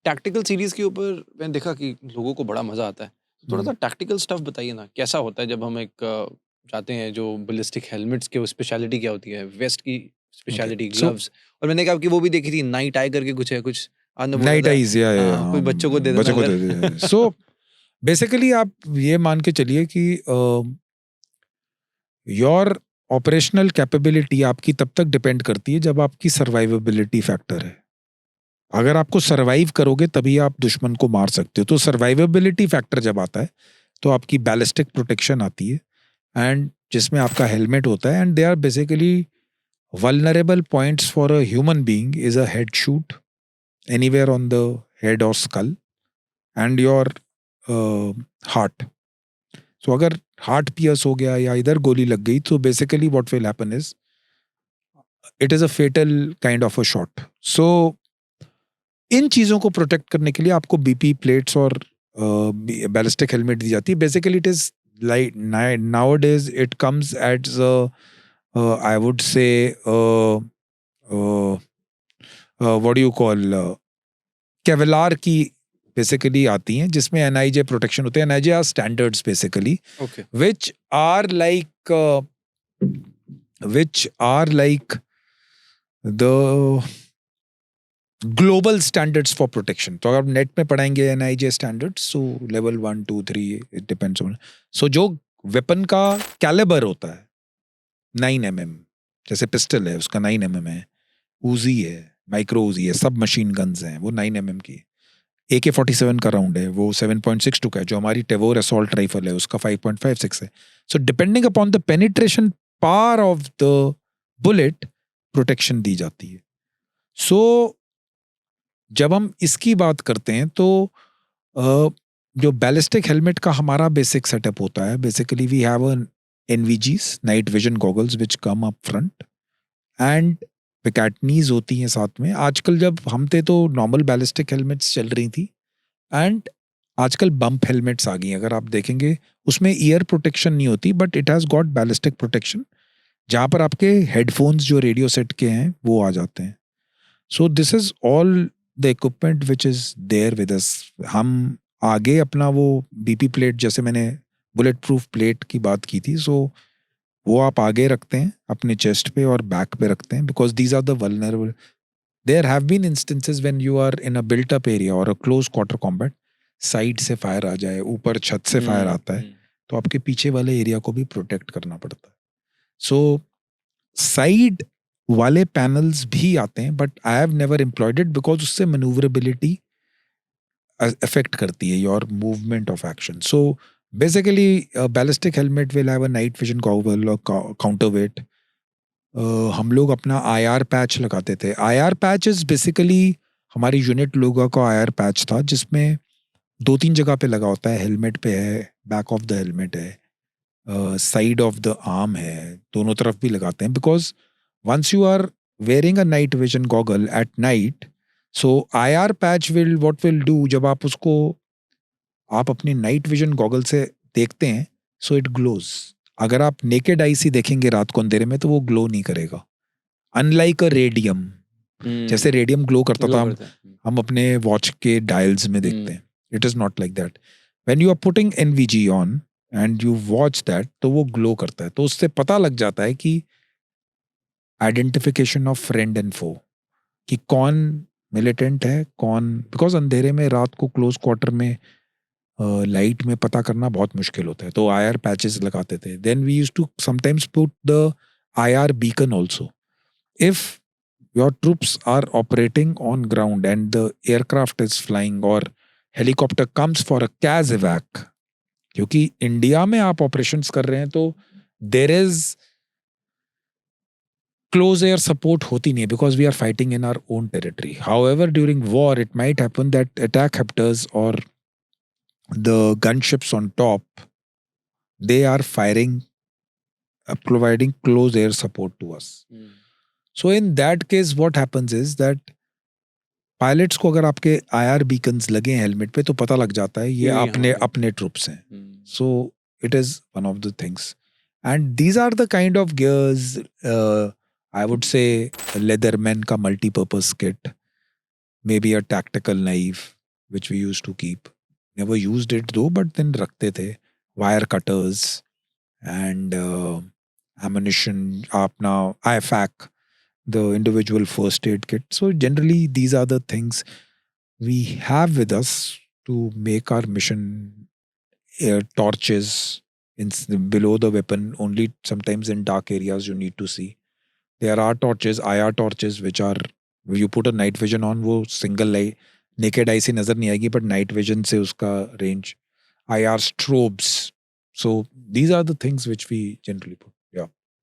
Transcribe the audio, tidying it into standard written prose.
Tactical series के ऊपर मैंने देखा कि लोगों को बड़ा मजा आता है। थोड़ा सा टैक्टिकल स्टफ बताइए ना, कैसा होता है जब हम एक जाते हैं, जो बैलिस्टिक हेलमेट्स के स्पेशलिटी क्या होती है, वेस्ट की Okay. Speciality, So gloves. और मैंने कहा कि वो भी देखी थी, नाइट आई करके कुछ है, कुछ आपने बोला नाइट था। आइज या हाँ, कोई बच्चों को दे देना बच्चों को अगर। दे दे। सो बेसिकली आप ये मान के चलिए कि योर ऑपरेशनल कैपेबिलिटी आपकी तब तक डिपेंड करती है जब आपकी सर्वाइवेबिलिटी फैक्टर है। अगर आपको सर्वाइव करोगे तभी आप दुश्मन को मार सकते हो। तो सर्वाइवेबिलिटी फैक्टर जब आता है तो आपकी बैलिस्टिक प्रोटेक्शन आती है, एंड जिसमें आपका हेलमेट होता है, and they are basically vulnerable points for a human being is a head shoot anywhere on the head or skull and your heart. So अगर हार्ट पियर्स हो गया या इधर गोली लग गई तो basically what will happen is it is a fatal kind of a shot. So इन चीजों को प्रोटेक्ट करने के लिए आपको बीपी प्लेट्स और बैलिस्टिक हेलमेट दी जाती है. Basically it is like nowadays it comes as I would say what do you call Kevlar की बेसिकली आती हैं, जिसमें एनआईजे प्रोटेक्शन होते हैं. एनआईजे are standards basically okay. which are like which are like the global standards for protection. तो अगर आप net में पढ़ाएंगे NIJ standards, so level 1 2 3 it depends on. So जो वेपन का कैलिबर होता है 9mm, जैसे पिस्टल है उसका 9mm है, उजी है, माइक्रो उजी है, सब मशीन गन्स हैं वो 9mm की. AK-47 का राउंड है वो 7.62 का है. जो हमारी टेवोर असॉल्ट राइफल है उसका 5.56 है. So depending upon the penetration power of the bullet protection दी जाती है. सो जब हम इसकी बात करते हैं तो जो बैलिस्टिक हेलमेट का हमारा बेसिक सेटअप होता है, basically we have NVGs, night vision goggles which come up front, and Picatinnys होती हैं साथ में. आजकल जब हम थे तो नॉर्मल बैलिस्टिक हेलमेट्स चल रही थी, एंड आजकल बम्प हेलमेट्स आ गई हैं. अगर आप देखेंगे उसमें ईयर प्रोटेक्शन नहीं होती, but it has got ballistic protection, जहां पर आपके हेडफोन्स जो रेडियो सेट के हैं वो आ जाते हैं. So this is all the equipment which is there with us. हम आगे अपना वो बीपी प्लेट, जैसे मैंने बुलेट प्रूफ प्लेट की बात की थी, सो वो आप आगे रखते हैं अपने चेस्ट पे और बैक पे रखते हैं, because these are the vulnerable. There have been instances when you are in a built up area और a close quarter combat, side से फायर आ जाए, ऊपर छत से फायर आता है, तो आपके पीछे वाले एरिया को भी प्रोटेक्ट करना पड़ता है. सो साइड वाले पैनल्स भी आते हैं, but I have never employed it because उससे मैन्यूवरेबिलिटी अफेक्ट करती है your movement of action. So basically ballistic helmet will have a night vision goggle और काउंटर वेट. हम लोग अपना IR पैच लगाते थे. IR पैच इज बेसिकली हमारी यूनिट लोगो का IR पैच था, जिसमें 2-3 जगह पे लगा होता है. हेलमेट पे है, बैक ऑफ द हेलमेट है, साइड ऑफ द आर्म है, दोनों तरफ भी लगाते हैं. Because once you are wearing a night vision goggle at night, so IR patch will what will do, जब आप उसको आप अपनी नाइट विजन गॉगल से देखते हैं, सो इट ग्लोज. अगर आप नेकेड आई से देखेंगे रात को अंधेरे में तो वो ग्लो नहीं करेगा, अनलाइक अ रेडियम. जैसे रेडियम ग्लो करता ग्लो था, करता है। हम अपने वॉच के डायल्स में देखते हैं. It is not like that. When you are putting NVG on and you watch that, तो वो ग्लो करता है. तो उससे पता लग जाता है कि आइडेंटिफिकेशन ऑफ फ्रेंड एंड फो, कि कौन मिलिटेंट है कौन, बिकॉज अंधेरे में रात को क्लोज क्वार्टर में लाइट में पता करना बहुत मुश्किल होता है. तो IR पैचेस लगाते थे. Then we use to sometimes put the IR beacon also. If your troops are operating on ground and the aircraft is flying or helicopter comes for a CAS evac, क्योंकि India में आप operations कर रहे हैं तो there is close air support होती नहीं है, because we are fighting in our own territory. However during war it might happen that attack helicopters और the gunships on top, they are firing, providing close air support to us. So in that case what happens is that pilots को अगर आपके IR Bacon's लगे हैं helmet पे तो पता लग जाता है ये अपने ट्रूप्स हैं. So it is one of the things, and these are the kind of gears. I would say Leatherman का multipurpose kit, maybe a tactical knife, which we used to keep. Never used it though, but then रखते थे. Wire cutters and ammunition, अपना IFAC, the individual first aid kit. So generally, these are the things we have with us to make our mission. Torches below the weapon, only sometimes in dark areas you need to see. There are torches, IR torches, which are you put a night vision on, वो single light naked eye से नजर नहीं आएगी, but night vision से उसका range. IR strobes. So these are the things which we generally put.